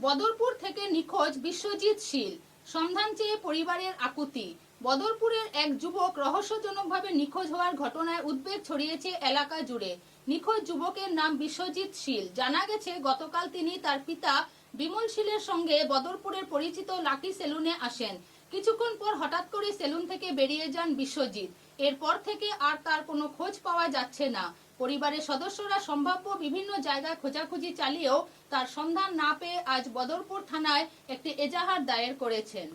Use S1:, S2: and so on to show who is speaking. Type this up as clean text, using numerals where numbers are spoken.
S1: বদরপুর থেকে নিখোঁজ বিশ্বজিৎ শীল, সন্ধান চেয়ে পরিবারের আকুতি। বদরপুরের এক যুবক রহস্যজনকভাবে নিখোঁজ হওয়ার ঘটনায় উদ্বেগ ছড়িয়েছে এলাকা জুড়ে। নিখোঁজ যুবকের নাম বিশ্বজিৎ শীল। জানা গেছে গতকাল তিনি তার পিতা বিমল শীলের সঙ্গে বদরপুরের পরিচিত লাকি সেলুনে আসেন। কিছুক্ষণ পর হঠাৎ করে সেলুন থেকে বেরিয়ে যান বিশ্বজিৎ। এরপর থেকে আর তার কোনো খোঁজ পাওয়া যাচ্ছে না। পরিবারের সদস্যরা সম্ভাব্য বিভিন্ন জায়গায় খোঁজাখুঁজি চালিয়েও তার সন্ধান না পেয়ে আজ বদরপুর থানায় একটি এজাহার দায়ের করেছেন।